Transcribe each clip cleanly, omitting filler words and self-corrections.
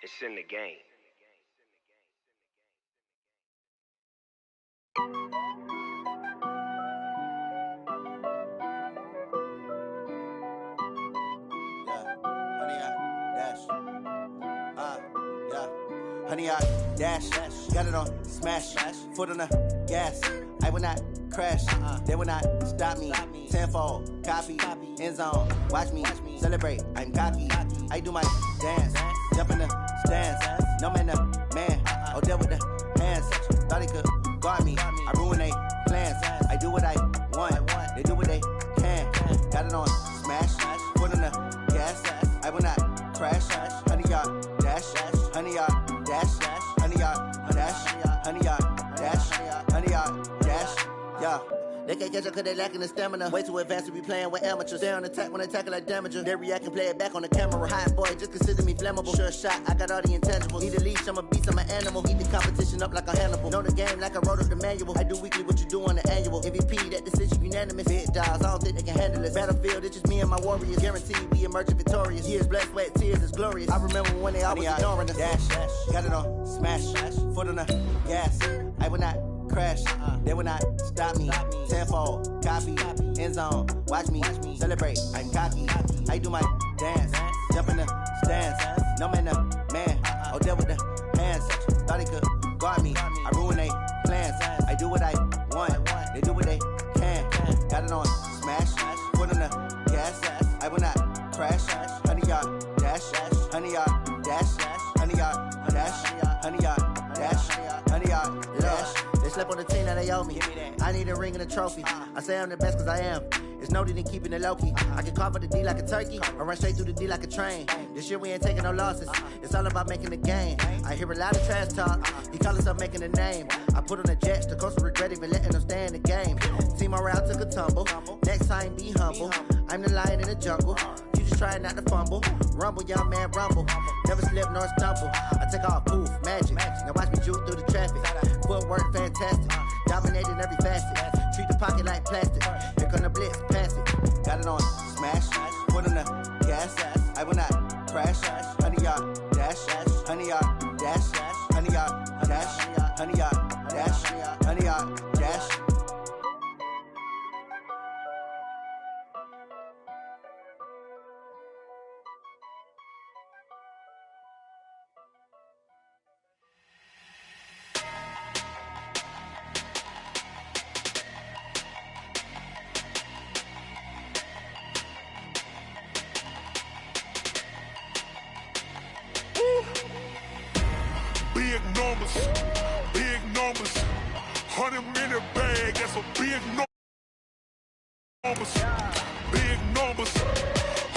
It's in the game. Honey, I dash, got it on smash, foot on the gas. I will not crash, they will not stop me. Tenfold, copy, end zone, watch me celebrate. I'm cocky, I do my dance, jump in the stands. No man, the man, oh, deal with the hands. Thought he could guard me, I ruin they plans. I do what I want, they do what they can. Got it on smash, foot on the gas. I will not crash, honey, y'all dash, honey, y'all dash, honey, y'all dash, honey, y'all dash, honey, y'all dash, yeah. They can't catch up cause they lacking the stamina. Way too advanced to be playing with amateurs. Stay on attack when they tackle like damager. They react and play it back on the camera. Hot boy, just consider me flammable. Sure shot, I got all the intangibles. Need a leash, I'm a beast, I'm an animal. Eat the competition up like a Hannibal. Know the game like I wrote up the manual. I do weekly what you do on the annual. MVP, that decision unanimous. Big dogs, I don't think they can handle it. Battlefield, it's just me and my warriors. Guaranteed we emerging victorious. Years, blood, sweat, tears, it's glorious. I remember when they always ignoring us. Dash, got it on smash, foot on the gas. I will not crash, they will not stop me. Tenfold, copy, end zone, watch me celebrate. I'm cocky, I do my dance, jump in the stands. No man, the man, oh, deal with the hands. Thought he could guard me, I ruin they plans. I do what I want, they do what they can. Got it on smash, foot on the gas. I will not crash, honey, y'all dash, honey, y'all dash, honey, y'all dash, honey, y'all dash, honey, y'all dash. They slept on the team that they owe me. I need a ring and a trophy. I say I'm the best cause I am. It's no need in keeping it low-key. I can carve up the D like a turkey or run straight through the D like a train. This year we ain't taking no losses. It's all about making the game. I hear a lot of trash talk. He call himself making a name. I put on the jets. The coach will regret even letting them stay in the game. Team morale took a tumble. Next time be humble. I'm the lion in the jungle. You just trying not to fumble. Rumble, young man, rumble. Never slip nor stumble. I take off, poof, magic. Now watch me juke through the traffic. Footwork fantastic. Dominating every facet. Treat the pocket like plastic. Here come the blitz, pass it. Got it on smash, foot on the gas. I will not crash, honey, y'all dash, honey, y'all dash, honey, y'all dash, honey, y'all dash, honey, y'all dash. Big numbers, 100-minute bag, that's a big numbers, big numbers,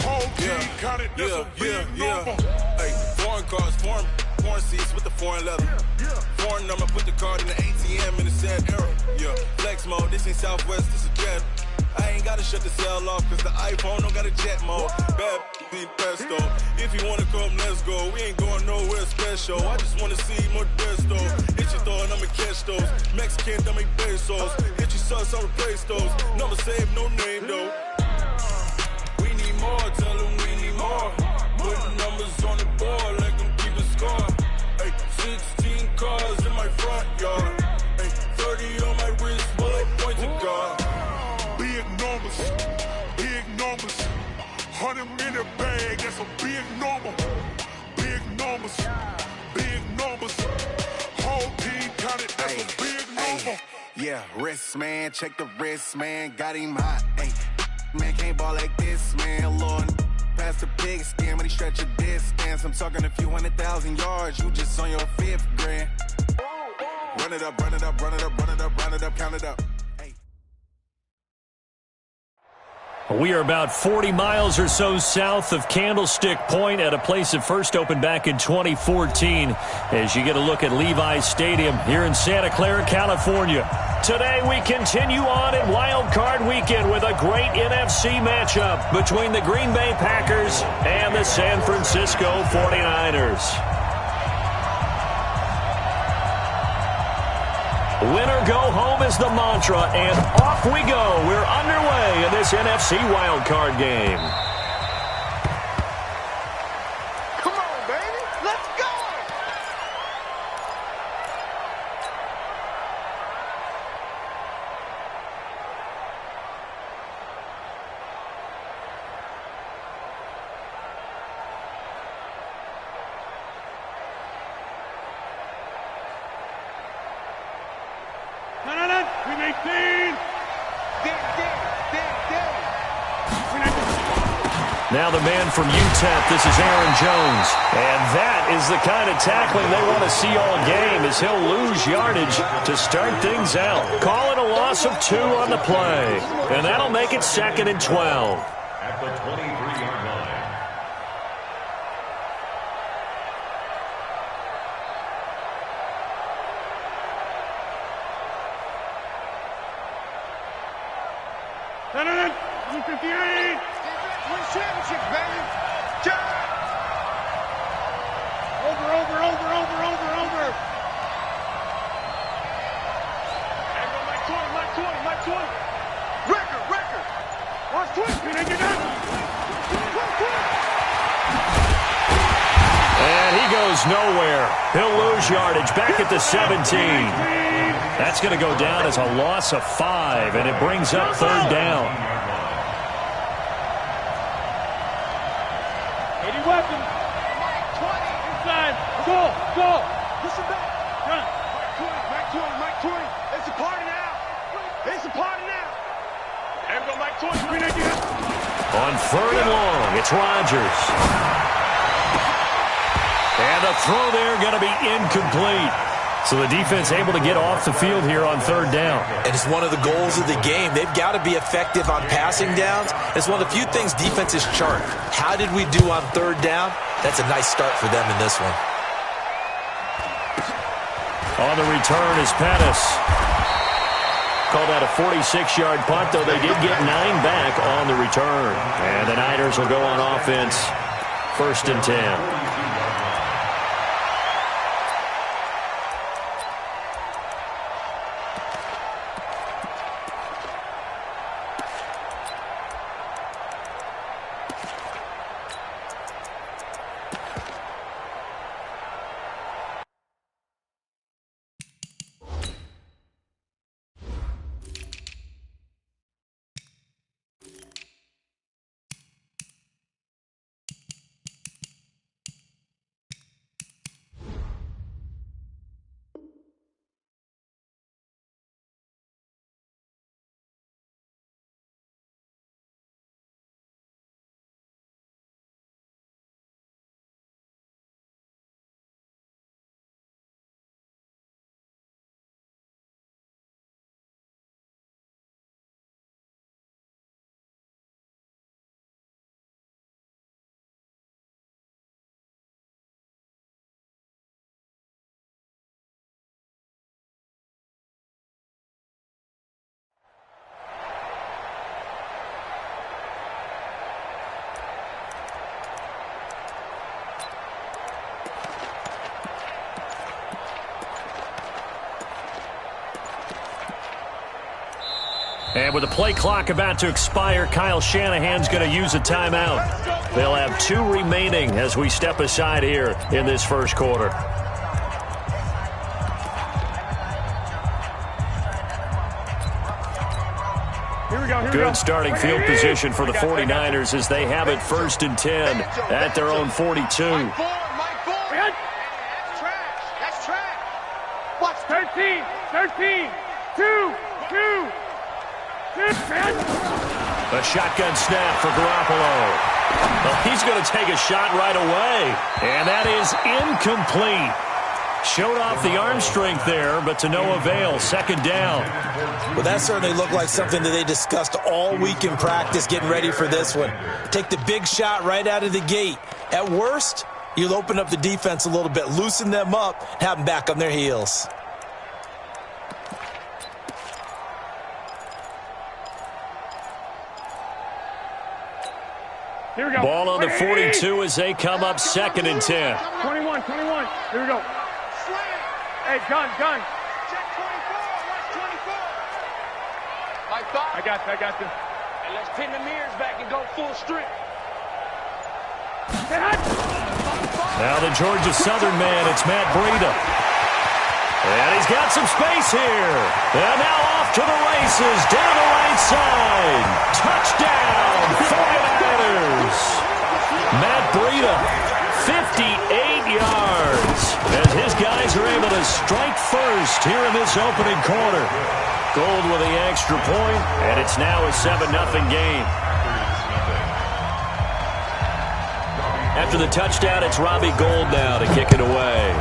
whole team counted, that's a big number. Hey, foreign cars, foreign seats with the foreign leather, foreign number, put the card in the ATM in the sad era, flex mode, this ain't Southwest, this is Jet. I ain't gotta shut the cell off cause the iPhone don't got a jet mode. Bad be pesto. If you wanna come, let's go. We ain't going nowhere special. I just wanna see more desto. Hit your thought, I'ma catch those. Mexican, don't make pesos. Hit your sus, I'll replace those. Number save, no name though. We need more, tell them we need more. Putting numbers on the board like I'm keeping score. Hey, 16 cars in my front yard. Hey, 30 on my wrist, but I point to God. Big numbers, 100-minute bag, that's a big number. Big numbers, whole team counted, that's a big number. Yeah, wrist man, check the wrist man, got him hot. Ay, man can't ball like this, man. Lord, past the pig skin, but he stretch a distance. I'm talking a few 100,000 yards, you just on your 5th grand. Run it up, run it up, run it up, run it up, run it up, count it up. We are about 40 miles or so south of Candlestick Point at a place that first opened back in 2014 as you get a look at Levi's Stadium here in Santa Clara, California. Today we continue on in Wild Card Weekend with a great NFC matchup between the Green Bay Packers and the San Francisco 49ers. Winner go home is the mantra, and off we go. We're underway in this NFC wildcard game. Come on, baby. Let's go. Now the man from UTEP, this is Aaron Jones. And that is the kind of tackling they want to see all game, as he'll lose yardage to start things out. Call it a loss of 2 on the play. And that'll make it 2nd and 12. At the 23-yard line. Win championship, baby. Over. Mike 20. Record. Watch 20. And he goes nowhere. He'll lose yardage back at the 17. That's going to go down as a loss of 5, and it brings up 3rd down. Weapon. 20 inside. Go. Listen back. Run. Mike 20. It's a party now. And go Mike 20. On 3rd and long, it's Rodgers. And the throw there going to be incomplete. So the defense able to get off the field here on 3rd down. And it's one of the goals of the game. They've got to be effective on passing downs. It's one of the few things defenses chart. How did we do on 3rd down? That's a nice start for them in this one. On the return is Pettis. Call that a 46-yard punt, though they did get 9 back on the return. And the Niners will go on offense, 1st and 10. And with the play clock about to expire, Kyle Shanahan's going to use a timeout. They'll have 2 remaining as we step aside here in this first quarter. Good starting field position for the 49ers as they have it 1st and 10 at their own 42. That's trash. Watch 13. 2. A shotgun snap for Garoppolo. Well, he's going to take a shot right away. And that is incomplete. Showed off the arm strength there, but to no avail. 2nd down. Well, that certainly looked like something that they discussed all week in practice getting ready for this one. Take the big shot right out of the gate. At worst, you'll open up the defense a little bit, loosen them up, have them back on their heels. Here we go. Ball on the 42 as they come up 2nd and 10. 21. Here we go. Hey, gun. Check 24. Watch 24. I got you. And let's pin the mirrors back and go full strip. Now the Georgia Southern man, it's Matt Breida. And he's got some space here. And now off to the races, down the right side. Touchdown, 49ers. Matt Breida, 58 yards. As his guys are able to strike first here in this opening quarter. Gold with the extra point, and it's now a 7-0 game. After the touchdown, it's Robbie Gould now to kick it away.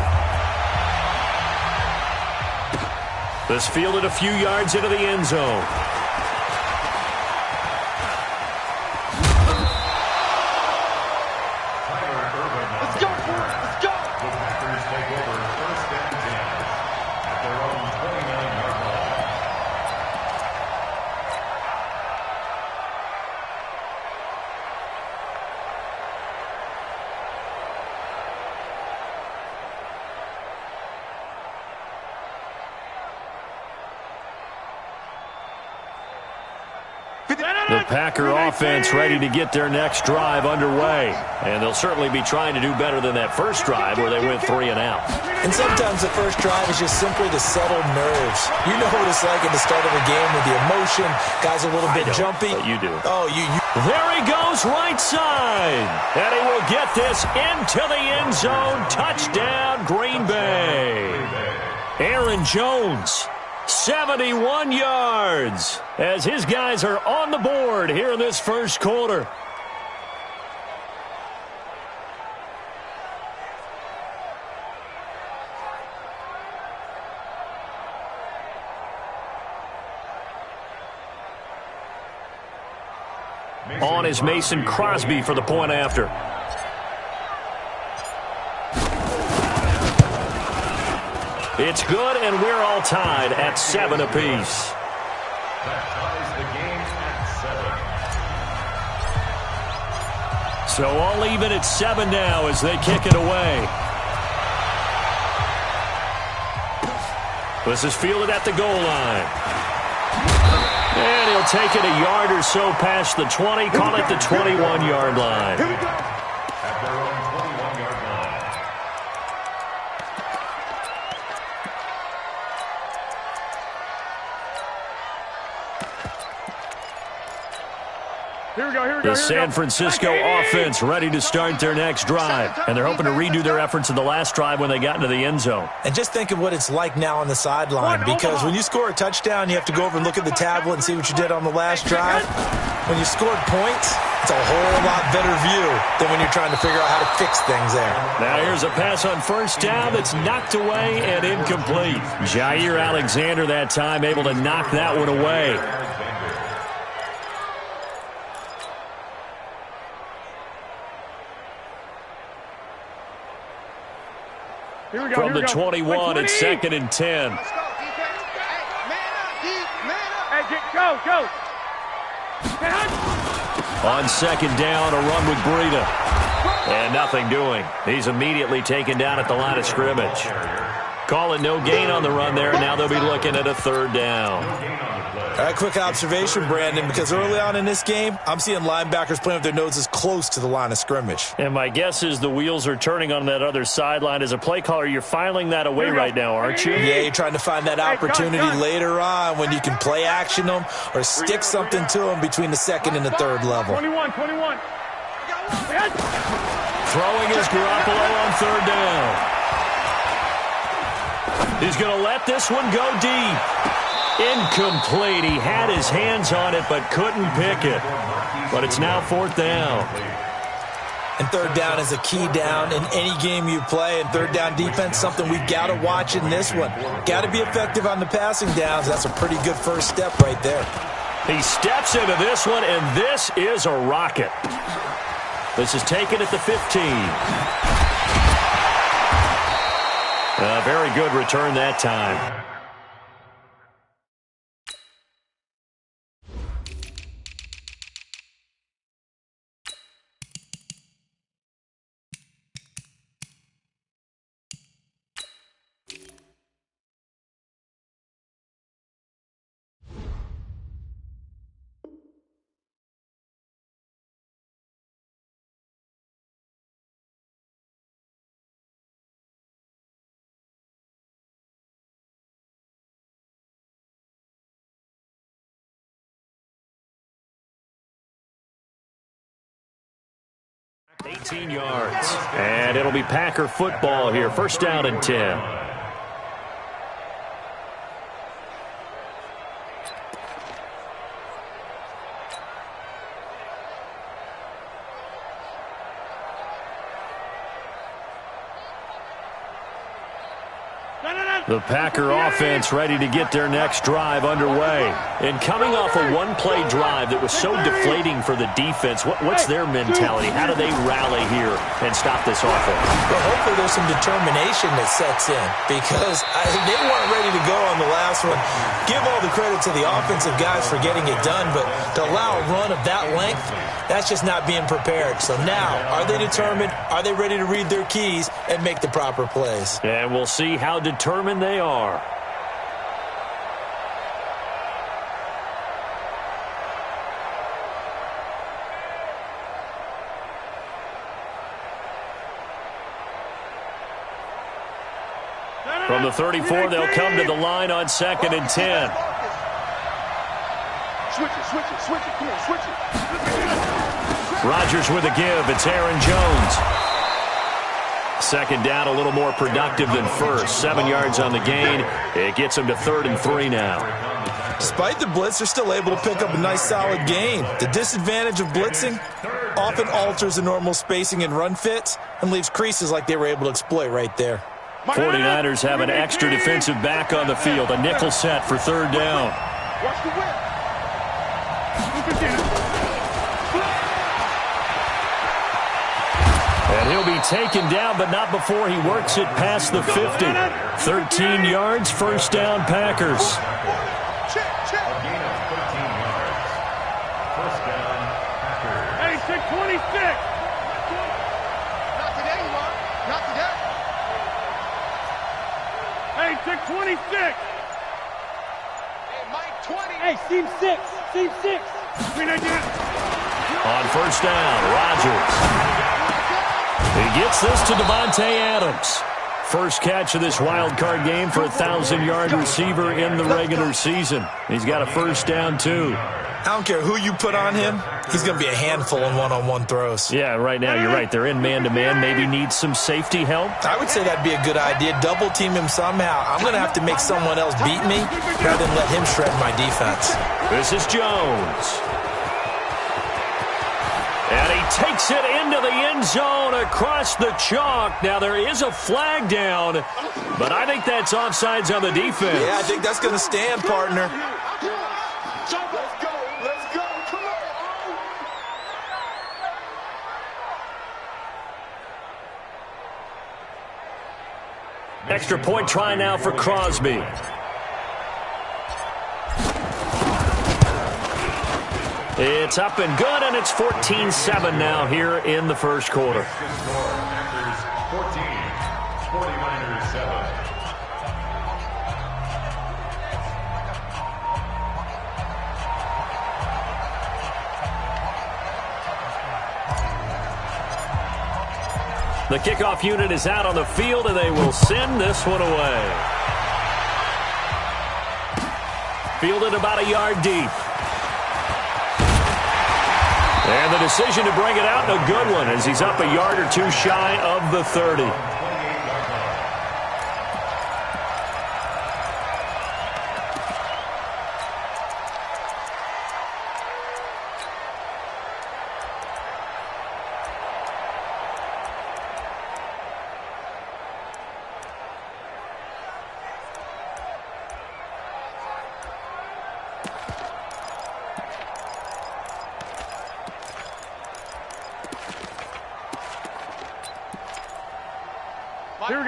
This fielded a few yards into the end zone. Let's go, let's go. The Packers take over first and 10 at their own 29-yard line. The Packer offense ready to get their next drive underway. And they'll certainly be trying to do better than that first drive where they went 3 and out. And sometimes the first drive is just simply to settle nerves. You know what it's like at the start of a game with the emotion. Guys are a little bit jumpy. But you do. Oh, you. There he goes right side. And he will get this into the end zone. Touchdown, Green Bay. Aaron Jones, 71 yards, as his guys are on the board here in this first quarter. On is Mason Crosby for the point after. It's good, and we're all tied at 7 apiece. That ties the game at 7. So all even at 7 now as they kick it away. This is fielded at the goal line. And he'll take it a yard or so past the 20, call it the 21-yard line. At their own 21-yard line. Here we go, here we go. The San Francisco offense ready to start their next drive. And they're hoping to redo their efforts in the last drive when they got into the end zone. And just think of what it's like now on the sideline, because when you score a touchdown, you have to go over and look at the tablet and see what you did on the last drive. When you scored points, it's a whole lot better view than when you're trying to figure out how to fix things there. Now here's a pass on first down that's knocked away and incomplete. Jair Alexander that time able to knock that one away. From the 21, it's 2nd and 10. Let's go, defense. Hey, man up, D. Man up. Hey, go. On 2nd down, a run with Breida. And nothing doing. He's immediately taken down at the line of scrimmage. Call it no gain on the run there. Now they'll be looking at a 3rd down. All right, quick observation, Brandon, because early on in this game, I'm seeing linebackers playing with their noses close to the line of scrimmage. And my guess is the wheels are turning on that other sideline. As a play caller, you're filing that away right now, aren't you? Yeah, you're trying to find that opportunity later on when you can play action them or stick something to them between the 2nd and the 3rd level. 21. Throwing is Garoppolo on 3rd down. He's going to let this one go deep. Incomplete. He had his hands on it but couldn't pick it. But it's now 4th down. And 3rd down is a key down in any game you play. And 3rd down defense, something we've got to watch in this one. Got to be effective on the passing downs. That's a pretty good first step right there. He steps into this one, and this is a rocket. This is taken at the 15. A very good return that time. $18 yards. And it'll be Packer football here. 1st down and 10. The Packer offense ready to get their next drive underway. And coming off a one-play drive that was so deflating for the defense, what's their mentality? How do they rally here and stop this offense? Well, hopefully there's some determination that sets in because they weren't ready to go on the last one. Give all the credit to the offensive guys for getting it done, but to allow a run of that length, that's just not being prepared. So now, are they determined? Are they ready to read their keys and make the proper plays? And we'll see how determined they are. From the 34, they'll come to the line on 2nd and 10. Switch it. Come on, switch it. Rodgers with a give. It's Aaron Jones. 2nd down, a little more productive than first. 7 yards on the gain. It gets them to 3rd and 3 now. Despite the blitz, they're still able to pick up a nice solid gain. The disadvantage of blitzing often alters the normal spacing and run fits and leaves creases like they were able to exploit right there. 49ers have an extra defensive back on the field. A nickel set for 3rd down. Watch the whip. And he'll be taken down, but not before he works it past the 50. 13 yards, 1st down, Packers. Check. A gain of 13 yards. 1st down, Packers. Hey, 626. Not today, Mark. Not today. Hey, 626. Hey, Mike 20. Hey, seam 6. On 1st down, Rodgers. He gets this to Devontae Adams. First catch of this wild card game for a 1,000-yard receiver in the regular season. He's got a 1st down, too. I don't care who you put on him, he's going to be a handful in one-on-one throws. Yeah, right now you're right. They're in man-to-man. Maybe need some safety help. I would say that'd be a good idea. Double team him somehow. I'm going to have to make someone else beat me rather than let him shred my defense. This is Jones. And he takes it into the end zone across the chalk. Now, there is a flag down, but I think that's offsides on the defense. Yeah, I think that's going to stand, partner. Let's go. Come on. Extra point try now for Crosby. It's up and good, and it's 14-7 now here in the 1st quarter. Packers 14, 49ers 7. The kickoff unit is out on the field, and they will send this one away. Fielded about a yard deep. And the decision to bring it out, and a good one, as he's up a yard or 2 shy of the 30.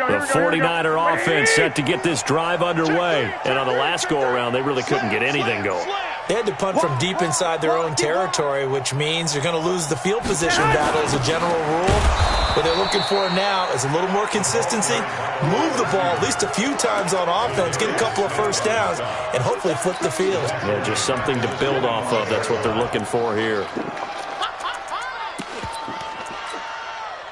The 49er offense set to get this drive underway. And on the last go-around, they really couldn't get anything going. They had to punt from deep inside their own territory, which means you're going to lose the field position battle as a general rule. What they're looking for now is a little more consistency, move the ball at least a few times on offense, get a couple of 1st downs, and hopefully flip the field. Yeah, just something to build off of. That's what they're looking for here.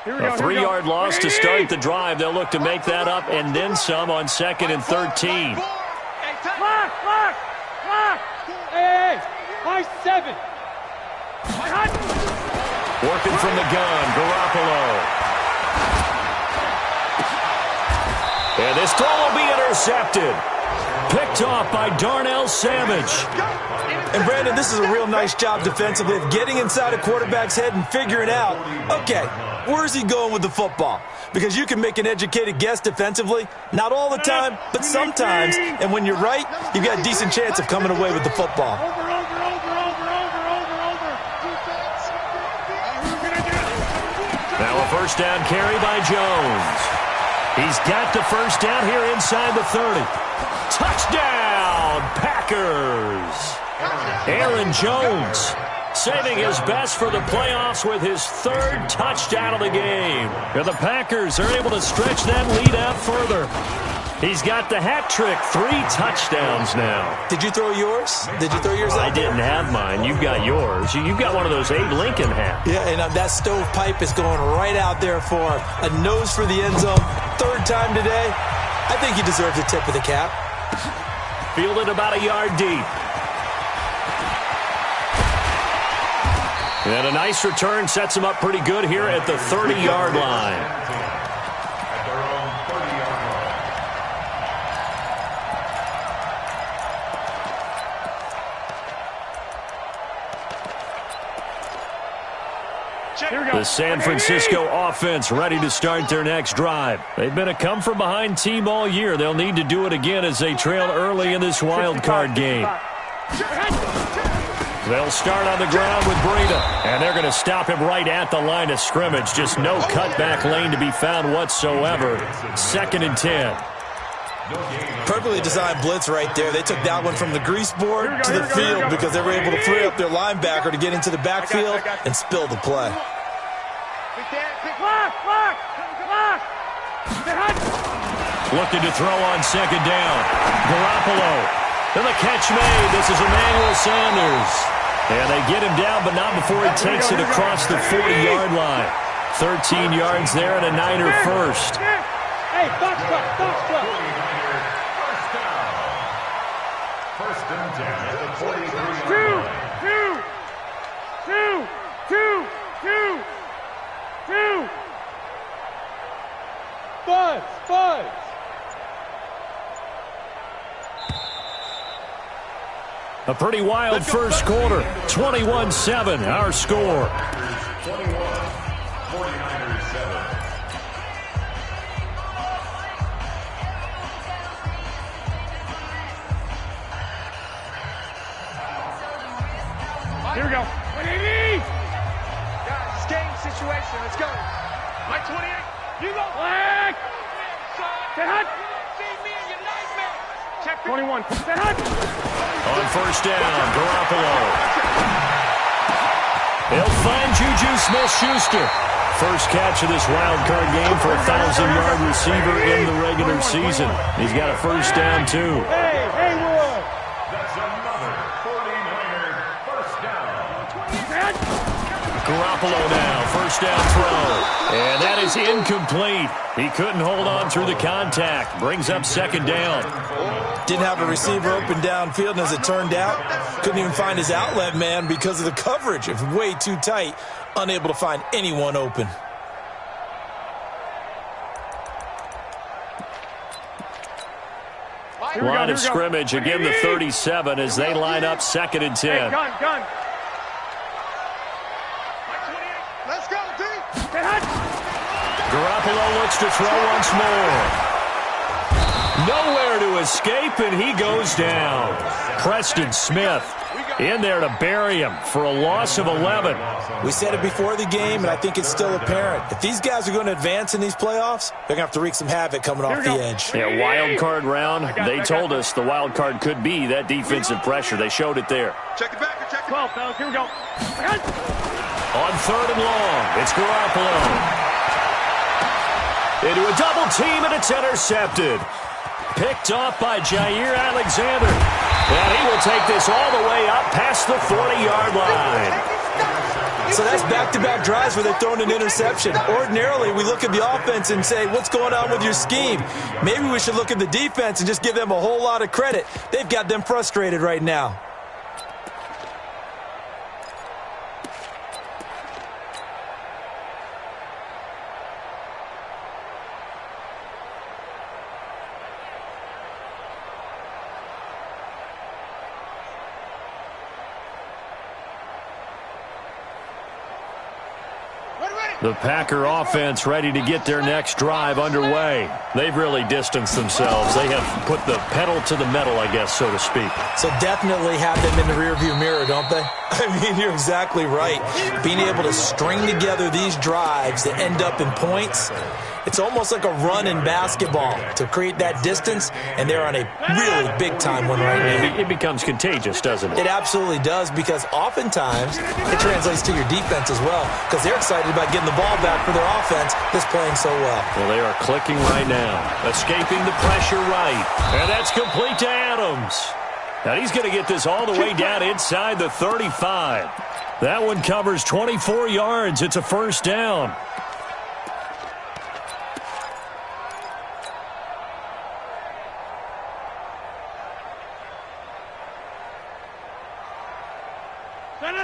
A 3-yard loss to start the drive. They'll look to make that up and then some on 2nd and 13. Lock! Hey, my 7. Working from the gun, Garoppolo. And this throw will be intercepted. Picked off by Darnell Savage. And, Brandon, this is a real nice job defensively of getting inside a quarterback's head and figuring out, okay, Where's he going with the football? Because you can make an educated guess defensively, not all the time, but sometimes. And when you're right, you've got a decent chance of coming away with the football. Now a first down carry by Jones. He's got the first down here inside the 30. Touchdown, Packers! Aaron Jones saving his best for the playoffs with his third touchdown of the game. And the Packers are able to stretch that lead out further. He's got the hat trick, 3 touchdowns now. Did you throw yours? Did you throw yours out? I didn't have mine. You've got yours. You've got one of those Abe Lincoln hats. Yeah, and that stovepipe is going right out there for a nose for the end zone. Third time today. I think he deserves a tip of the cap. Fielded about a yard deep. And a nice return sets him up pretty good here at the 30-yard line. At their own 30-yard line. The San Francisco offense ready to start their next drive. They've been a come-from-behind team all year. They'll need to do it again as they trail early in this wild card game. They'll start on the ground with Breida, and they're going to stop him right at the line of scrimmage. Just no cutback lane to be found whatsoever. 2nd and 10. Perfectly designed blitz right there. They took that one from the grease board to the field because they were able to free up their linebacker to get into the backfield and spill the play. Looking to throw on 2nd down. Garoppolo. And the catch made. This is Emmanuel Sanders. And they get him down, but not before he takes it across the 40-yard line. 13 yards there and a Niner first. Hey, box truck. First and 10 at the 43-yard line. Five. A pretty wild first quarter. 21-7, our score. 21, 49ers 7. Here we go. What do you need? Guys, it's game situation. Let's go. Mike 28. You go. Flag. Get hot. See me in your nightmare. Check 21. Get hot. On first down, Garoppolo. They'll find Juju Smith-Schuster. First catch of this wild card game for a 1,000-yard receiver in the regular season. He's got a first down, too. Hey, Haywood. That's another 49er first down. Garoppolo now, first down throw. And that is incomplete. He couldn't hold on through the contact. Brings up 2nd down. Didn't have a receiver open downfield, and as it turned out, couldn't even find his outlet man because of the coverage. It was way too tight, unable to find anyone open. Line of scrimmage, again the 37 as they line up 2nd and 10. Hey, gun. Let's go, D. Garoppolo looks to throw once more. Nowhere to escape, and he goes down. Preston Smith in there to bury him for a loss of 11. We said it before the game, and I think it's still apparent. If these guys are going to advance in these playoffs, they're going to have to wreak some havoc coming off the edge. Yeah, wild card round. They told us the wild card could be that defensive pressure. They showed it there. Check it back. Check 12, fellas. Here we go. On 3rd and long, it's Garoppolo. Into a double team, and it's intercepted. Picked off by Jair Alexander. And he will take this all the way up past the 40-yard line. So that's back-to-back drives where they've thrown an interception. Ordinarily, we look at the offense and say, what's going on with your scheme? Maybe we should look at the defense and just give them a whole lot of credit. They've got them frustrated right now. Ready. The Packer offense ready to get their next drive underway. They've really distanced themselves. They have put the pedal to the metal, I guess, so to speak. So definitely have them in the rearview mirror, don't they? I mean, you're exactly right. Being able to string together these drives that end up in points, it's almost like a run in basketball to create that distance, and they're on a really big-time one right now. It becomes contagious, doesn't it? It absolutely does, because oftentimes it translates to your defense as well, because they're excited about getting the ball back for their offense that's playing so well. Well, they are clicking right now, escaping the pressure right, and that's complete to Adams. Now he's going to get this all the way down inside the 35. That one covers 24 yards. It's a first down.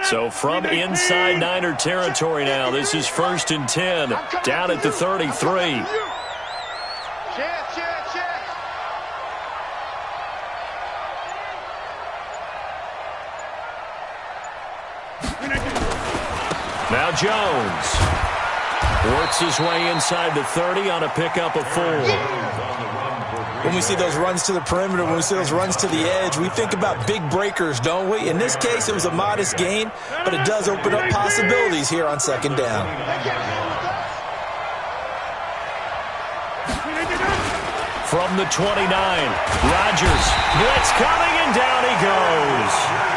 So from inside Niner territory now, this is 1st and 10, down at the 33. Now Jones works his way inside the 30 on a pickup of 4. When we see those runs to the perimeter, when we see those runs to the edge, we think about big breakers, don't we? In this case, it was a modest gain, but it does open up possibilities here on 2nd down. From the 29, Rodgers, blitz coming, and down he goes.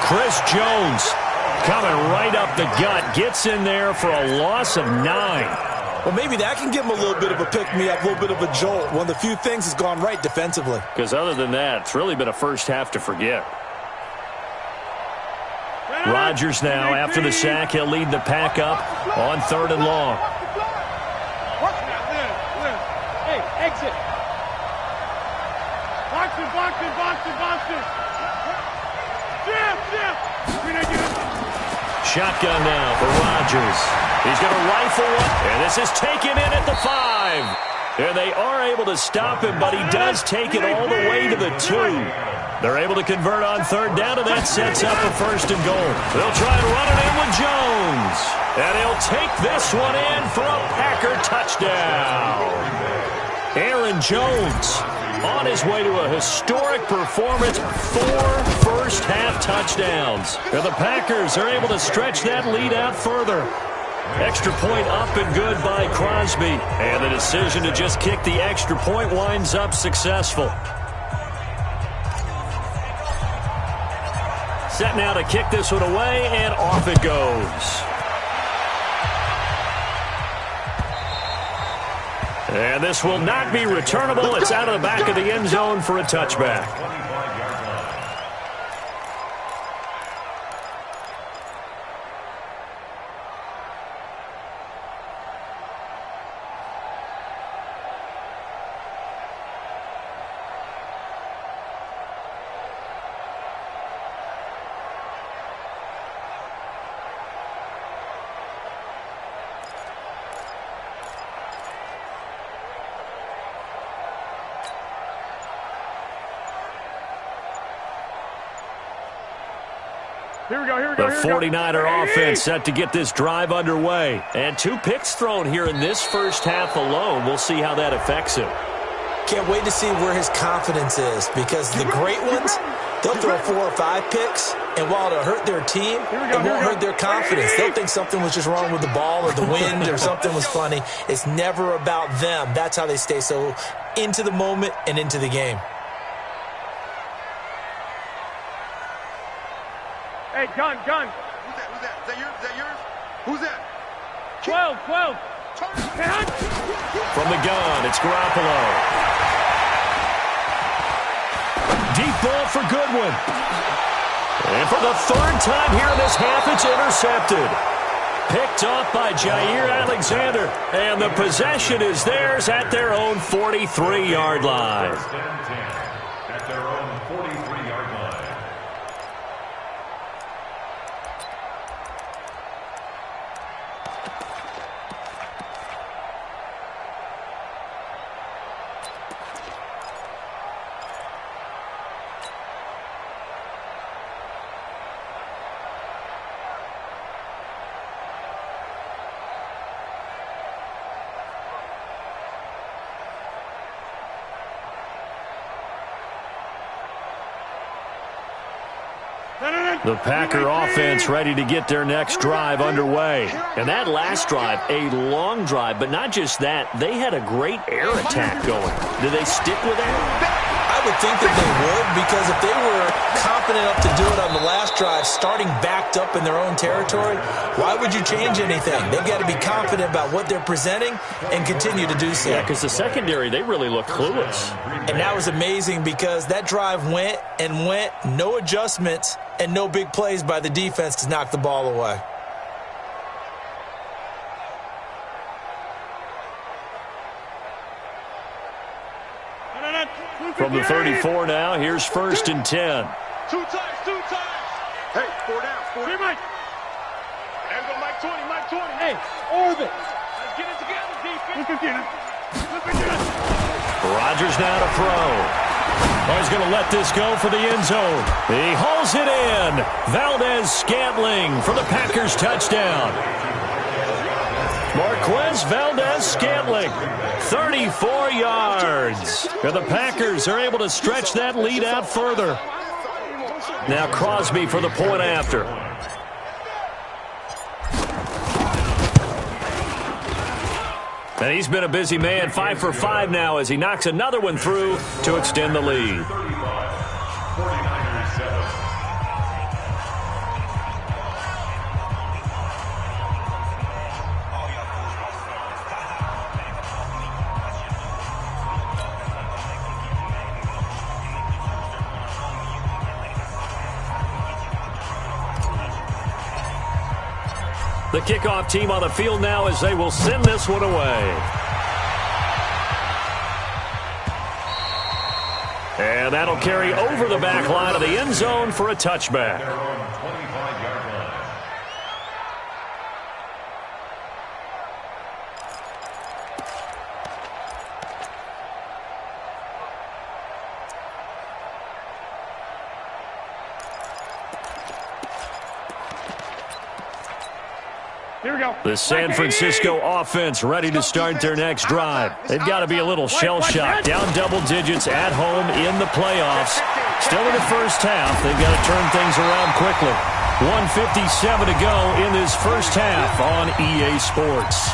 Chris Jones coming right up the gut, gets in there for a loss of 9. Well, maybe that can give him a little bit of a pick-me-up, a little bit of a jolt. One of the few things has gone right defensively. Because other than that, it's really been a first half to forget. Rodgers now, after the sack, he'll lead the pack up on 3rd and long. Hey, exit. Boxing. Shotgun now for Rodgers. He's going to rifle one, and this is taken in at the 5. And they are able to stop him, but he does take it all the way to the 2. They're able to convert on 3rd down, and that sets up a 1st and goal. They'll try and run it in with Jones. And he'll take this one in for a Packer touchdown. Aaron Jones on his way to a historic performance, 4 first-half touchdowns. And the Packers are able to stretch that lead out further. Extra point up and good by Crosby. And the decision to just kick the extra point winds up successful. Set now to kick this one away, and off it goes. And this will not be returnable. It's out of the back of the end zone for a touchback. The 49er offense set to get this drive underway. And 2 picks thrown here in this first half alone. We'll see how that affects him. Can't wait to see where his confidence is, because the great ones, they'll throw 4 or 5 picks, and while it'll hurt their team, it won't hurt their confidence. They'll think something was just wrong with the ball or the wind or something was funny. It's never about them. That's how they stay so into the moment and into the game. Hey, gun. Who's that? Is that yours? Who's that? 12. From the gun, it's Garoppolo. Deep ball for Goodwin. And for the 3rd time here in this half, it's intercepted. Picked off by Jair Alexander. And the possession is theirs at their own 43-yard line. At their own 43-yard line. The Packer offense ready to get their next drive underway. And that last drive, a long drive, but not just that. They had a great air attack going. Do they stick with that? I would think that they would, because if they were confident enough to do it on the last drive, starting backed up in their own territory, why would you change anything? They've got to be confident about what they're presenting and continue to do so. Yeah, because the secondary, they really look clueless. And that was amazing because that drive went and went, no adjustments and no big plays by the defense to knock the ball away. From the 34 now, here's 1st and 10. Two times. Hey, 4 down. Here, Mike. There's go Mike 20, Mike 20. Hey, orbit. Let's get it together, defense. Look at it. Rodgers now to throw. Oh, he's going to let this go for the end zone. He hauls it in. Valdez-Scantling for the Packers touchdown. Marquez Valdez-Scantling, 34 yards. And the Packers are able to stretch that lead out further. Now Crosby for the point after. And he's been a busy man, 5 for 5 now as he knocks another one through to extend the lead. 49ers 7. The kickoff team on the field now as they will send this one away. And that'll carry over the back line of the end zone for a touchback. Their own 25-yard line. Here we go. The San Francisco offense ready to start their next drive. They've got to be a little shell-shocked. Down double digits at home in the playoffs. Still in the first half. They've got to turn things around quickly. 1:57 to go in this first half on EA Sports.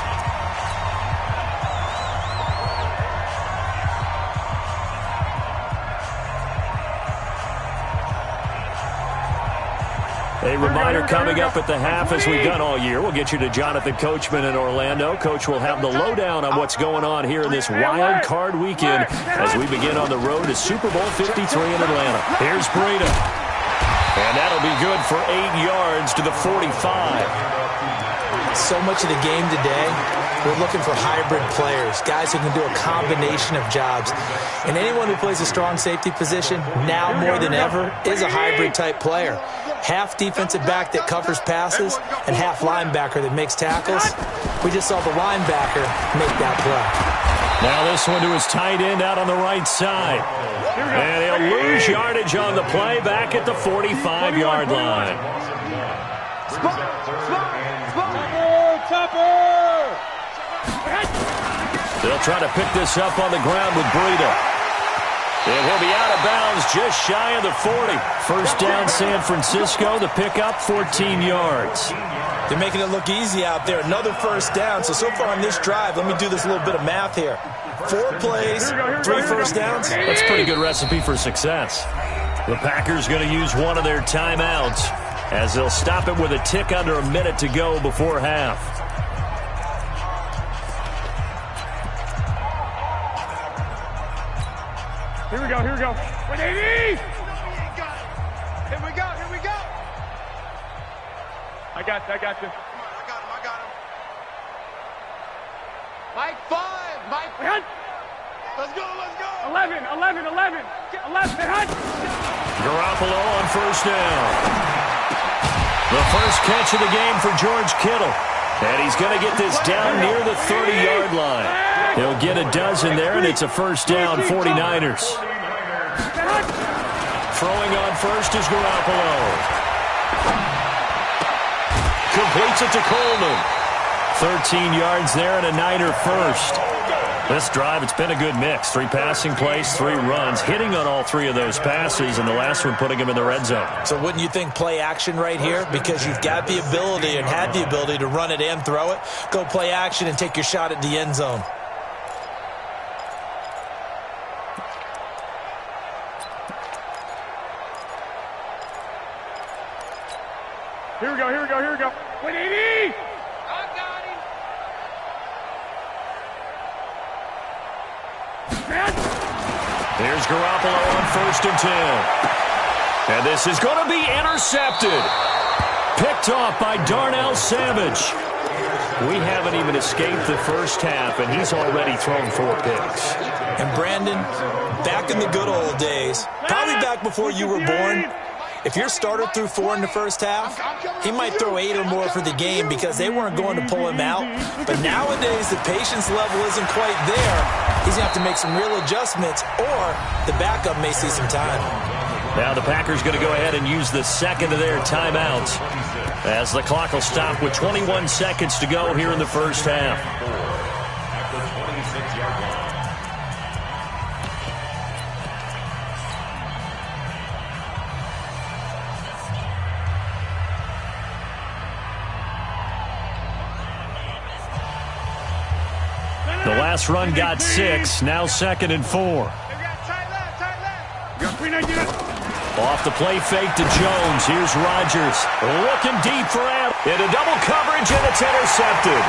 A reminder coming up at the half, as we've done all year. We'll get you to Jonathan Coachman in Orlando. Coach will have the lowdown on what's going on here in this wild card weekend as we begin on the road to Super Bowl 53 in Atlanta. Here's Breida. And that'll be good for 8 yards to the 45. So much of the game today, we're looking for hybrid players, guys who can do a combination of jobs. And anyone who plays a strong safety position, now more than ever, is a hybrid type player. Half defensive back that covers passes and half linebacker that makes tackles. We just saw the linebacker make that play. Now this one to his tight end out on the right side. And he'll lose yardage on the play back at the 45-yard line. They'll try to pick this up on the ground with Breida. And he'll be out of bounds just shy of the 40. First down, San Francisco. The pickup, 14 yards. They're making it look easy out there. Another first down. So far on this drive, let me do this little bit of math here. 4 plays, 3 first downs. That's a pretty good recipe for success. The Packers going to use one of their timeouts as they'll stop it with a tick under a minute to go before half. Here we go. 180! Here we go. I got you. I got him. Mike 5. Mike. Let's go. 11. Garoppolo on first down. The first catch of the game for George Kittle. And he's going to get this down near the 30-yard line. He'll get a dozen there, and it's a first down, 49ers. Throwing on first is Garoppolo. Completes it to Coleman. 13 yards there and a Niner first. This drive, it's been a good mix. 3 passing plays, 3 runs, hitting on all 3 of those passes, and the last one putting him in the red zone. So wouldn't you think play action right here? Because you've got the ability and had the ability to run it and throw it. Go play action and take your shot at the end zone. Here we go, here we go, here we go. 180! I got him. Here's Garoppolo on 1st and 10. And this is going to be intercepted. Picked off by Darnell Savage. We haven't even escaped the first half, and he's already thrown 4 picks. And Brandon, back in the good old days, probably back before you were born, if your starter threw 4 in the first half, he might throw 8 or more for the game because they weren't going to pull him out. But nowadays, the patience level isn't quite there. He's going to have to make some real adjustments, or the backup may see some time. Now the Packers going to go ahead and use the second of their timeouts as the clock will stop with 21 seconds to go here in the first half. At the 26-yard line. The last run got 6, now 2nd and 4. Off the play fake to Jones. Here's Rodgers looking deep for Allen. Into double coverage, and it's intercepted.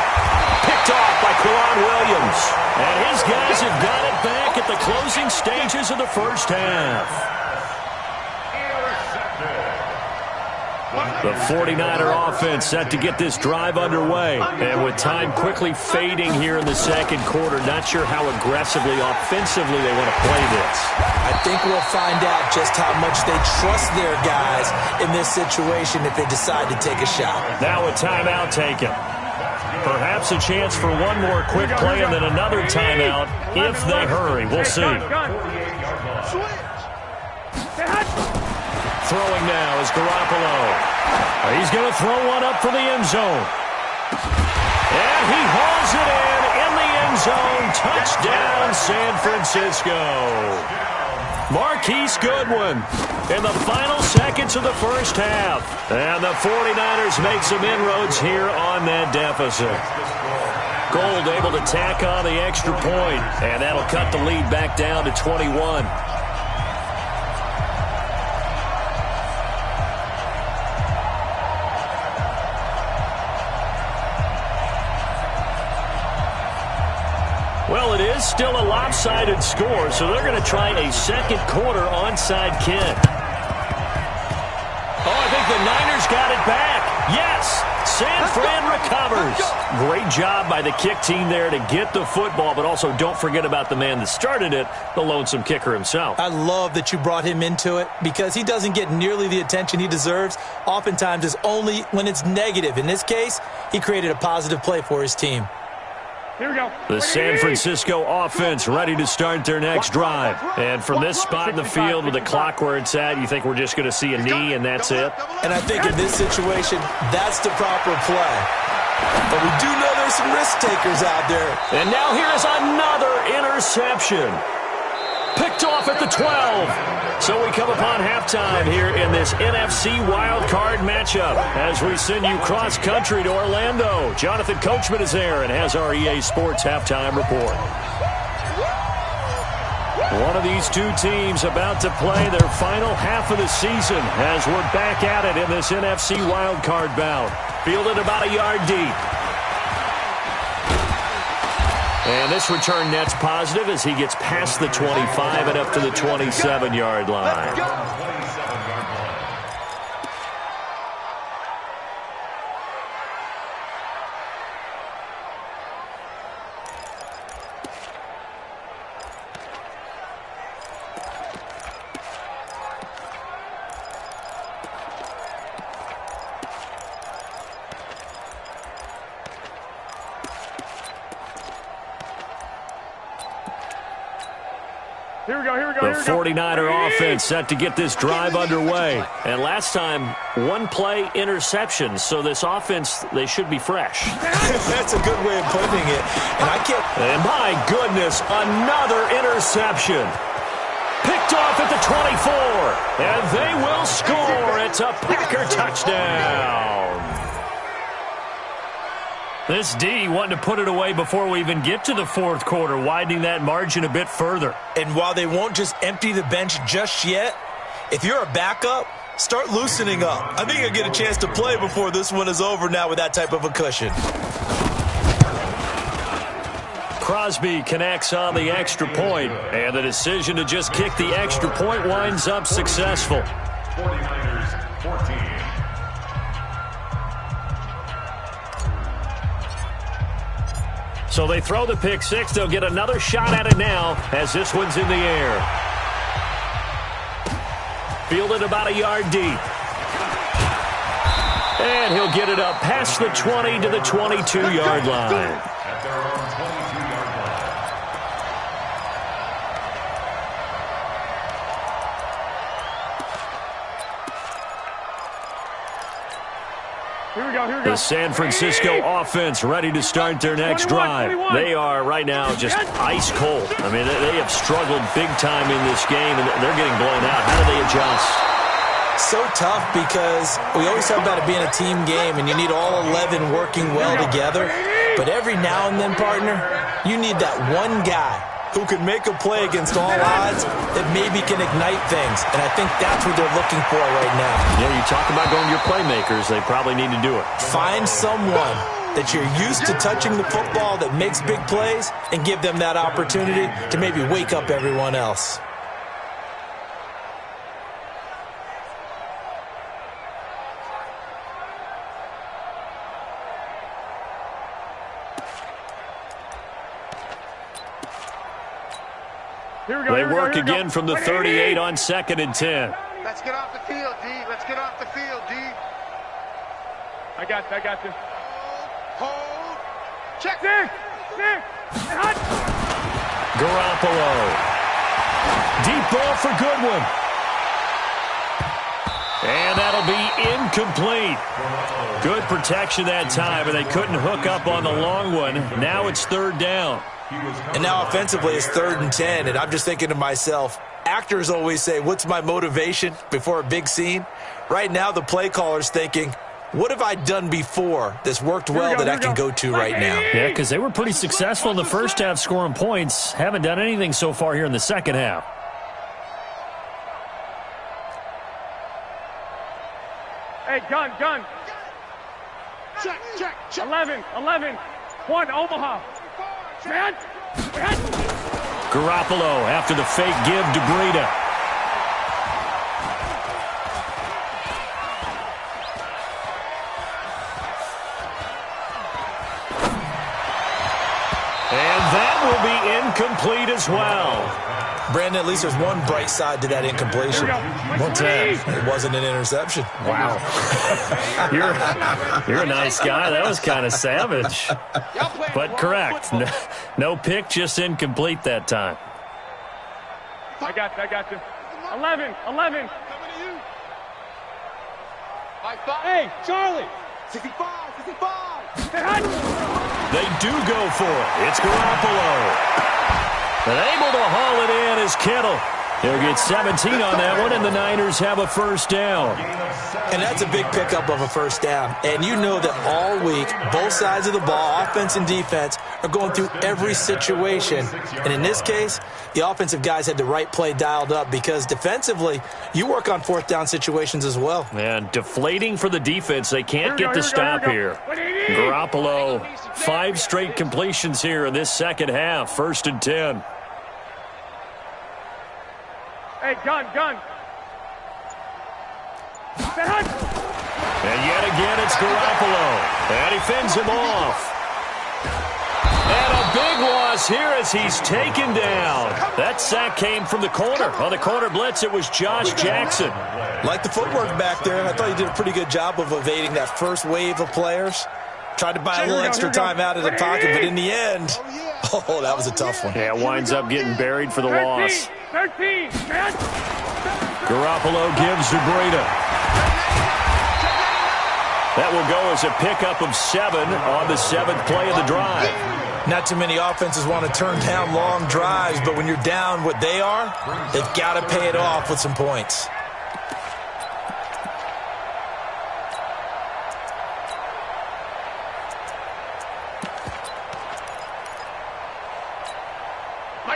Picked off by Kwan Williams. And his guys have got it back at the closing stages of the first half. The 49er offense set to get this drive underway. And with time quickly fading here in the second quarter, not sure how aggressively, offensively they want to play this. I think we'll find out just how much they trust their guys in this situation if they decide to take a shot. Now a timeout taken. Perhaps a chance for one more quick play and then another timeout if they hurry. We'll see. Throwing now is Garoppolo. He's going to throw one up for the end zone. And he hauls it in the end zone. Touchdown, San Francisco. Marquise Goodwin in the final seconds of the first half. And the 49ers make some inroads here on that deficit. Gold able to tack on the extra point, and that'll cut the lead back down to 21. Well, it is still a lopsided score, so they're going to try a second quarter onside kick. Oh, I think the Niners got it back. Yes, San Fran recovers. Great job by the kick team there to get the football, but also don't forget about the man that started it, the lonesome kicker himself. I love that you brought him into it because he doesn't get nearly the attention he deserves. Oftentimes it's only when it's negative. In this case, he created a positive play for his team. Here we go. The San Francisco offense ready to start their next drive. And from this spot in the field with the clock where it's at, you think we're just going to see a knee and that's it? And I think in this situation, that's the proper play. But we do know there's some risk takers out there. And now here is another interception. Picked off at the 12. So we come upon halftime here in this NFC wildcard matchup as we send you cross-country to Orlando. Jonathan Coachman is there and has our EA Sports halftime report. One of these two teams about to play their final half of the season as we're back at it in this NFC wildcard bout. Fielded about a yard deep. And this return net's positive as he gets past the 25 and up to the 27-yard line. The 49er offense set to get this drive underway. And last time, one play interception. So this offense, they should be fresh. That's a good way of putting it. And my goodness, another interception. Picked off at the 24. And they will score. It's a Packer touchdown. This D wanting to put it away before we even get to the fourth quarter, widening that margin a bit further. And while they won't just empty the bench just yet, if you're a backup, start loosening up. I think you'll get a chance to play before this one is over now with that type of a cushion. Crosby connects on the extra point, and the decision to just kick the extra point winds up successful. 49ers 14. So they throw the pick six. They'll get another shot at it now as this one's in the air. Fielded about a yard deep. And he'll get it up past the 20 to the 22-yard line. At their own 22-yard line. The San Francisco offense ready to start their next drive. They are right now just ice cold. I mean, they have struggled big time in this game, and they're getting blown out. How do they adjust? So tough because we always talk about it being a team game, and you need all 11 working well together. But every now and then, partner, you need that one guy who can make a play against all odds that maybe can ignite things. And I think that's what they're looking for right now. Yeah, you talk about going to your playmakers. They probably need to do it. Find someone that you're used to touching the football that makes big plays and give them that opportunity to maybe wake up everyone else. They work again from the 38 on 2nd and 10. Let's get off the field, D. Let's get off the field, D. I got this. Hold. Check. Hot. Garoppolo. Deep ball for Goodwin. And that'll be incomplete. Good protection that time, and they couldn't hook up on the long one. Now it's 3rd down. And now offensively it's 3rd and 10, and I'm just thinking to myself, actors always say, what's my motivation before a big scene? Right now the play caller's thinking, what have I done before that's worked well that I can go to right now? Yeah, because they were pretty successful in the first half scoring points. Haven't done anything so far here in the second half. Hey, gun. Check. 11. 1, Omaha. Man. Garoppolo after the fake give to Breida. And that will be incomplete as well. Brandon, at least there's one bright side to that incompletion. What's that? It wasn't an interception. Wow. You're a nice guy. That was kind of savage. But correct. No pick, just incomplete that time. I got this. 11. Coming to you. Hey, Charlie. 65. They do go for it. It's Garoppolo. And able to haul it in is Kittle. He'll get 17 on that one, and the Niners have a first down. And that's a big pickup of a first down. And you know that all week, both sides of the ball, offense and defense, are going through every situation. And in this case, the offensive guys had the right play dialed up because defensively, you work on 4th down situations as well. And deflating for the defense. They can't get the stop here. Garoppolo, 5 straight completions here in this second half. 1st and 10. Hey, gun. And yet again, it's Garoppolo. And he fends him off. And a big loss here as he's taken down. That sack came from the corner. On the corner blitz, it was Josh Jackson. Like the footwork back there, I thought he did a pretty good job of evading that first wave of players. Tried to buy a little extra time out of the pocket, but in the end, Oh, that was a tough one. Yeah, winds up getting buried for the 13, loss. 13. Garoppolo gives to Breida. That will go as a pickup of 7 on the 7th play of the drive. Not too many offenses want to turn down long drives, but when you're down what they are, they've got to pay it off with some points.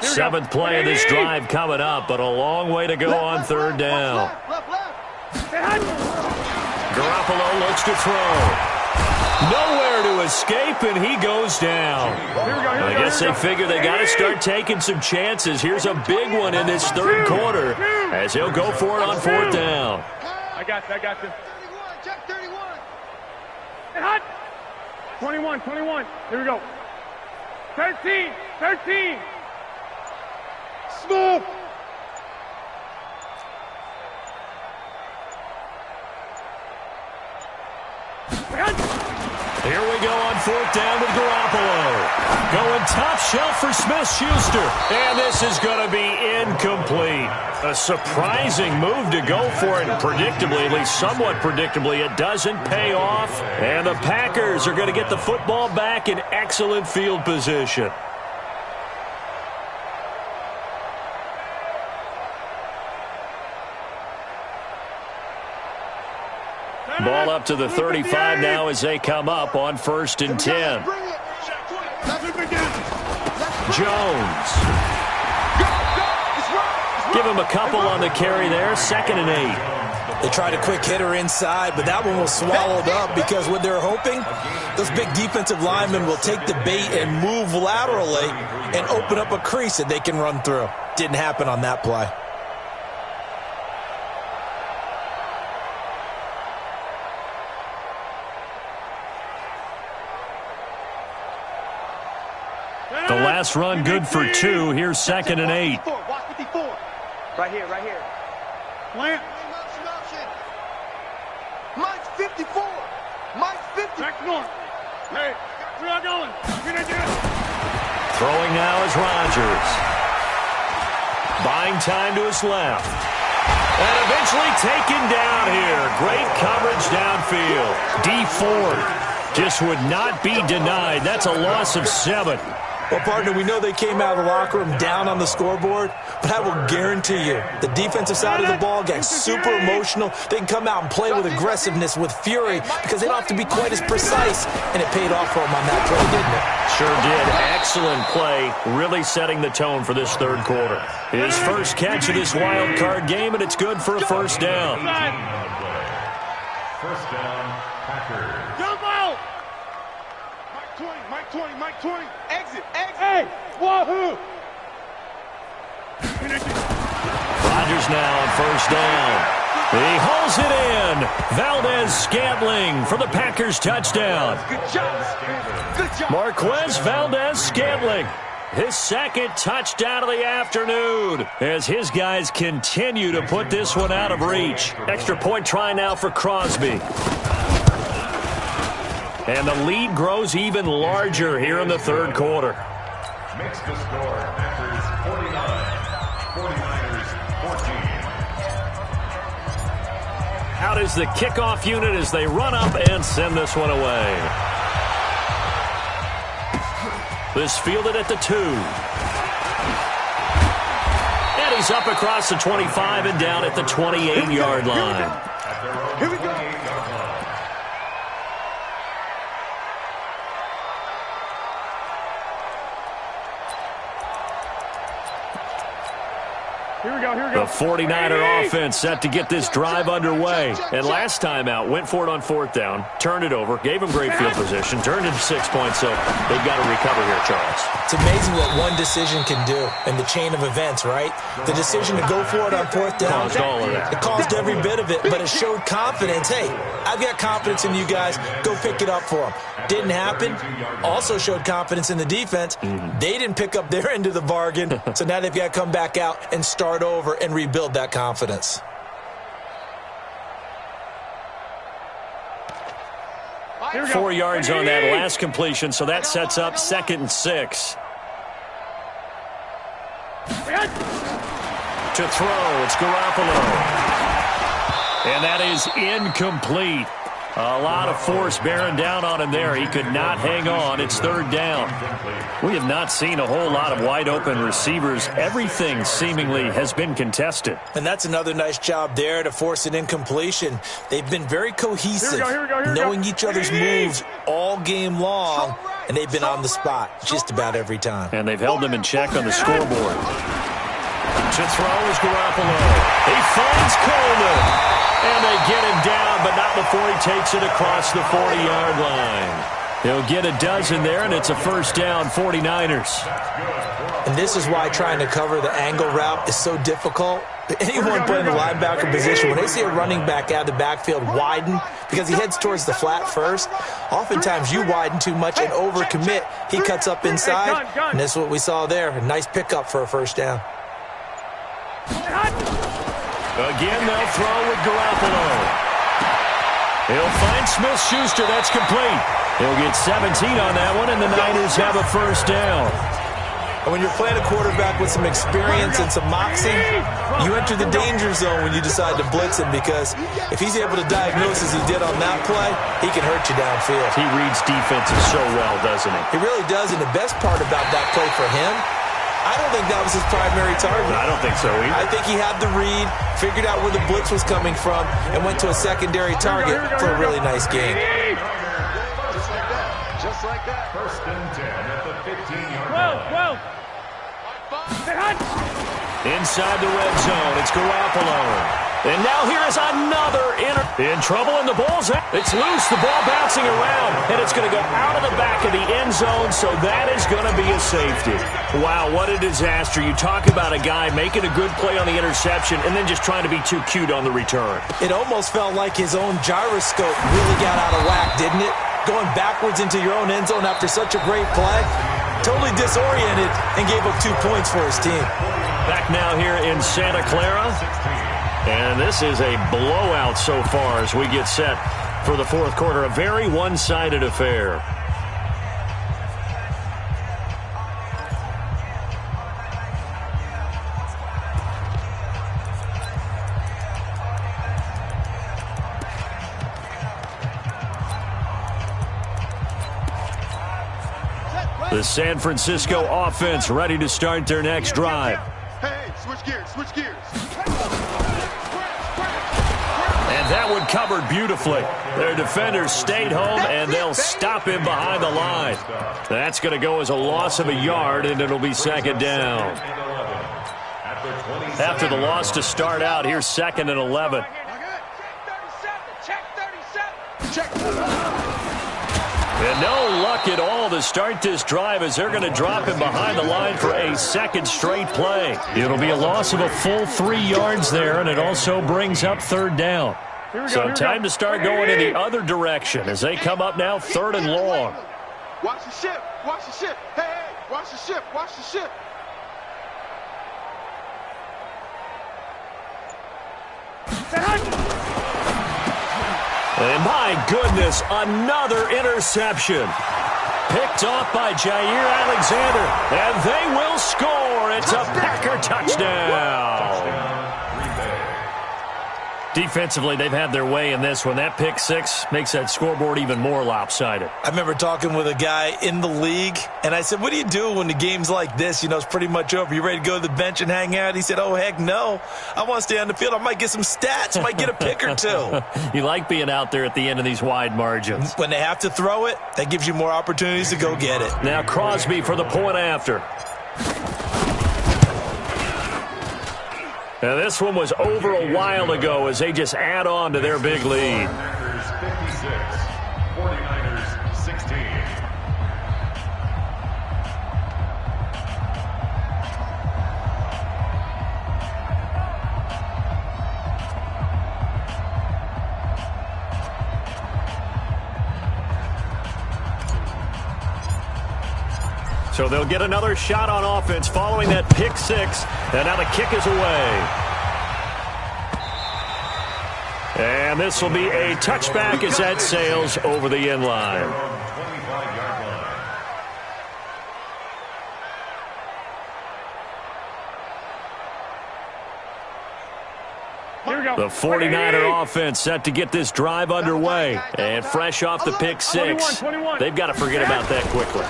Seventh play of this drive coming up, but a long way to go on 3rd down. Garoppolo looks to throw. Nowhere to escape, and he goes down. I guess they figure they got to start taking some chances. Here's a big one in this 3rd quarter as he'll go for it on 4th down. I got you. 31. 21. Here we go. 13. Smooth. Here we go on 4th down with Garoppolo. Going top shelf for Smith-Schuster. And this is going to be incomplete. A surprising move to go for it. Predictably, at least somewhat predictably, it doesn't pay off. And the Packers are going to get the football back in excellent field position. Ball up to the 35 now as they come up on 1st and 10. Jones. Give him a couple on the carry there. 2nd and 8. They tried a quick hitter inside, but that one was swallowed up because what they're hoping, those big defensive linemen will take the bait and move laterally and open up a crease that they can run through. Didn't happen on that play. The last run good for 2. Here's 2nd and 8. Watch 54. Right here. Plant. Mike's 54. Mike's 50. Back north. Hey, we are going. Throwing now is Rodgers. Buying time to his left. And eventually taken down here. Great coverage downfield. D Ford just would not be denied. That's a loss of 7. Well, partner, we know they came out of the locker room down on the scoreboard, but I will guarantee you the defensive side of the ball got super emotional. They can come out and play with aggressiveness, with fury, because they don't have to be quite as precise, and it paid off for them on that play, didn't it? Sure did. Excellent play, really setting the tone for this 3rd quarter. His first catch of this wild card game, and it's good for a 1st down. 1st down, Packers. Jump out. Mike 20. Exit. Hey, wahoo. Rodgers now on 1st down. He hauls it in. Valdez-Scantling for the Packers touchdown. Good job. Marquez Valdez-Scantling. His 2nd touchdown of the afternoon as his guys continue to put this one out of reach. Extra point try now for Crosby. And the lead grows even larger here in the 3rd quarter. Makes the score Packers 49, 49ers 14. Out is the kickoff unit as they run up and send this one away. This fielded at the 2. And he's up across the 25 and down at the 28-yard line. Here we go. The 49er offense set to get this drive underway. And last time out, went for it on 4th down, turned it over, gave him great field position, turned into 6 points, so they've got to recover here, Charles. It's amazing what one decision can do in the chain of events, right? The decision to go for it on 4th down. Caused all of that. It caused every bit of it, but it showed confidence. Hey, I've got confidence in you guys. Go pick it up for them. Didn't happen. Also showed confidence in the defense. They didn't pick up their end of the bargain, so now they've got to come back out and start over and rebuild that confidence. Here we go. 4 yards on that last completion, so that sets up 2nd and 6. To throw, it's Garoppolo. And that is incomplete. A lot of force bearing down on him there. He could not hang on. It's third down. We have not seen a whole lot of wide-open receivers. Everything seemingly has been contested. And that's another nice job there to force an incompletion. They've been very cohesive, knowing each other's moves all game long, and they've been on the spot just about every time. And they've held them in check on the scoreboard. To throw is Garoppolo. He finds Coleman. And they get him down, but not before he takes it across the 40-yard line. He'll get a dozen there, and it's a first down, 49ers. And this is why trying to cover the angle route is so difficult. Anyone playing the linebacker position, when they see a running back out of the backfield widen, because he heads towards the flat first, oftentimes you widen too much and overcommit. He cuts up inside, and that's what we saw there. A nice pickup for a first down. Again, they'll throw with Garoppolo. He'll find Smith-Schuster. That's complete. He'll get 17 on that one, and the Niners have a first down. And when you're playing a quarterback with some experience and some moxie, you enter the danger zone when you decide to blitz him, because if he's able to diagnose as he did on that play, he can hurt you downfield. He reads defenses so well, doesn't he? He really does, and the best part about that play for him, I don't think that was his primary target. I don't think so either. I think he had the read, figured out where the blitz was coming from, and went to a secondary target for a really nice game. Just like that. First and 10 at the 15-yard line. Inside the red zone, it's Garoppolo. And now here is another in trouble, and the ball's out. It's loose, the ball bouncing around, and it's going to go out of the back of the end zone, so that is going to be a safety. Wow, what a disaster. You talk about a guy making a good play on the interception and then just trying to be too cute on the return. It almost felt like his own gyroscope really got out of whack, didn't it? Going backwards into your own end zone after such a great play. Totally disoriented and gave up 2 points for his team. Back now here in Santa Clara. And this is a blowout so far as we get set for the fourth quarter. A very one-sided affair. The San Francisco offense ready to start their next drive. Hey, switch gears, switch gears. And that one covered beautifully. Their defenders stayed home, and they'll stop him behind the line. That's going to go as a loss of a yard, and it'll be second down. After the loss to start out, here's second and 11. And no luck at all to start this drive, as they're going to drop him behind the line for a second straight play. It'll be a loss of a full 3 yards there, and it also brings up third down. So time to start going in the other direction as they come up now third and long. Watch the ship, watch the ship. Hey, watch the ship, watch the ship. And my goodness, another interception. Picked off by Jair Alexander, and they will score. It's a Packer touchdown. Defensively, they've had their way in this one. That pick six makes that scoreboard even more lopsided. I remember talking with a guy in the league, and I said, what do you do when the game's like this? You know, it's pretty much over. You ready to go to the bench and hang out? He said, oh, heck no. I want to stay on the field. I might get some stats. I might get a pick or two. You like being out there at the end of these wide margins. When they have to throw it, that gives you more opportunities to go get it. Now Crosby for the point after. Now this one was over a while ago as they just add on to their big lead. 56, 49ers 16. So they'll get another shot on offense following that pick six. And now the kick is away. And this will be a touchback as that sails over the end line. The 49er offense set to get this drive underway. And fresh off the pick six. They've got to forget about that quickly.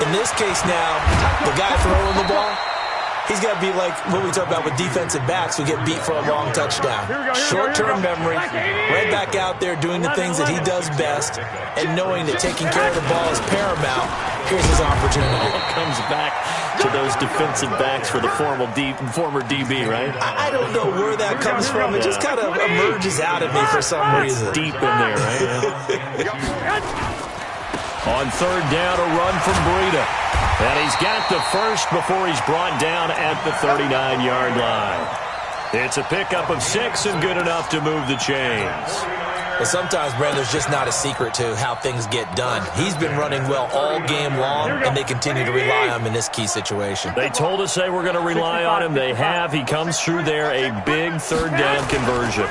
In this case now, the guy throwing the ball, he's got to be like what we talk about with defensive backs who get beat for a long touchdown. Short-term memory, right back out there doing the things that he does best, and knowing that taking care of the ball is paramount. Here's his opportunity. Comes back to those defensive backs for the former DB, right? I don't know where that comes from. It just kind of emerges out of me for some reason. Deep in there, right? Yeah. On third down, a run from Breida. And he's got the first before he's brought down at the 39-yard line. It's a pickup of 6 and good enough to move the chains. But sometimes, Brand, there's just not a secret to how things get done. He's been running well all game long, and they continue to rely on him in this key situation. They told us they were going to rely on him. They have. He comes through there, a big third down conversion.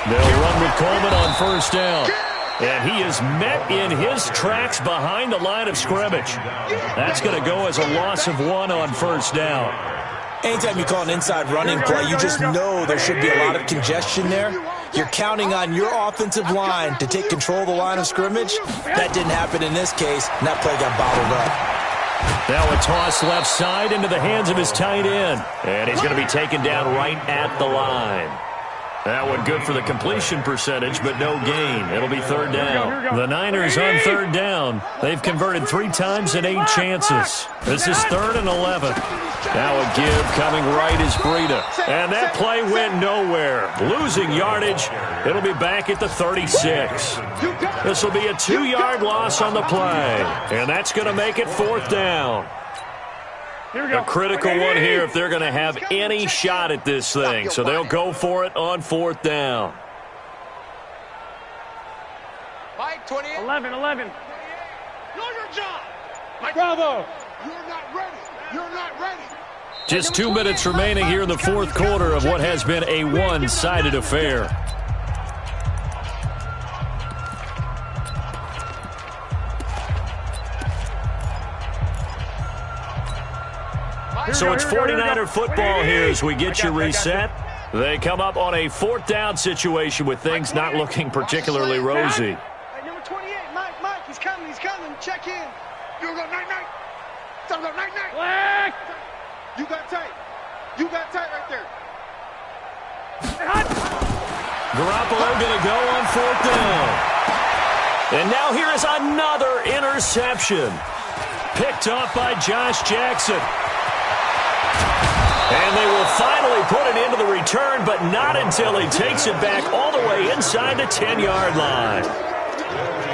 They'll run with Coleman on first down. And he is met in his tracks behind the line of scrimmage. That's going to go as a loss of 1 on first down. Anytime you call an inside running play, you just know there should be a lot of congestion there. You're counting on your offensive line to take control of the line of scrimmage. That didn't happen in this case, and that play got bottled up. Now a toss left side into the hands of his tight end. And he's going to be taken down right at the line. That one good for the completion percentage, but no gain. It'll be third down. The Niners on third down. They've converted 3 times in 8 chances. This is 3rd and 11. Now a give coming right is Breida. And that play went nowhere. Losing yardage. It'll be back at the 36. This will be a 2-yard loss on the play. And that's going to make it 4th down. A critical one here if they're going to have any shot at this thing. So they'll go for it on 4th down. Mike, 28. 11. Know your job. Mike, bravo. You're not ready. You're not ready. Just 2 minutes remaining here in the 4th quarter of what has been a one-sided affair. So it's 49er football here as we get you reset. They come up on a 4th down situation with things not looking particularly rosy. Hey, number 28, Mike, he's coming. Check in. You go night. Tell him go night. You got tight right there. Garoppolo going to go on 4th down. And now here is another interception. Picked off by Josh Jackson. And they will finally put it into the return, but not until he takes it back all the way inside the 10-yard line.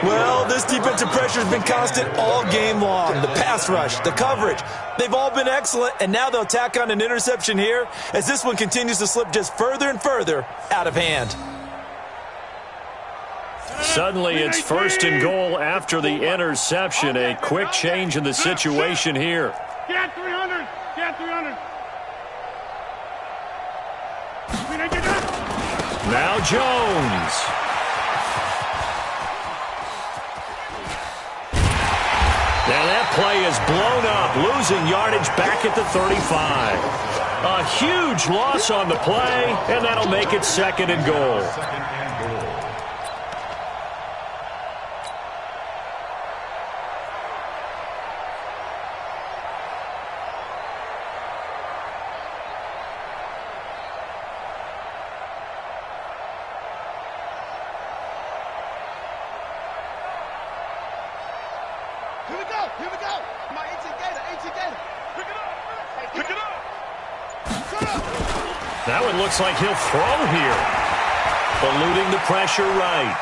Well, this defensive pressure has been constant all game long. The pass rush, the coverage, they've all been excellent, and now they'll tack on an interception here as this one continues to slip just further and further out of hand. Suddenly it's 1st and goal after the interception. A quick change in the situation here. Get 300. Now Jones. And that play is blown up, losing yardage back at the 35. A huge loss on the play, and that'll make it 2nd and goal. Here we go. My 18 Gator. Pick it up. That one looks like he'll throw here. Eluding the pressure right.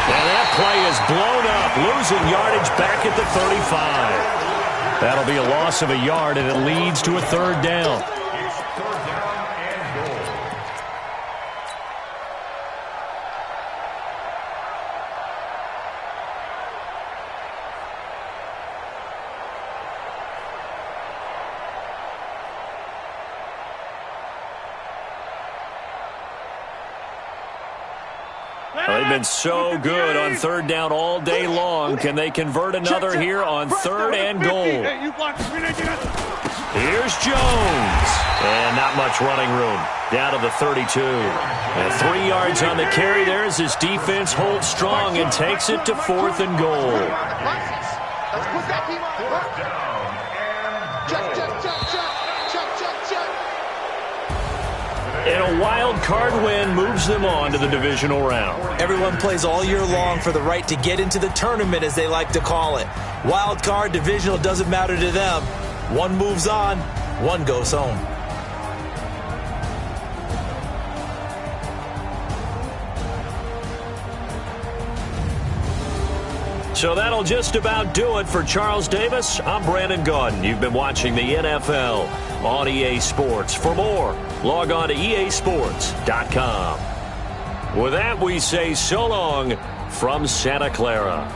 And that play is blown up, losing yardage back at the 35. That'll be a loss of a yard, and it leads to a 3rd down. They've been so good on 3rd down all day long. Can they convert another here on 3rd and goal? Hey, you block. Here's Jones. And not much running room. Down to the 32. And 3 yards on the carry there as his defense holds strong and takes it to 4th and goal. Let's put that team on. And a wild card win moves them on to the divisional round. Everyone plays all year long for the right to get into the tournament, as they like to call it. Wild card, divisional, doesn't matter to them. One moves on, one goes home. So that'll just about do it for Charles Davis. I'm Brandon Gaudin. You've been watching the NFL on EA Sports. For more, log on to easports.com. With that, we say so long from Santa Clara.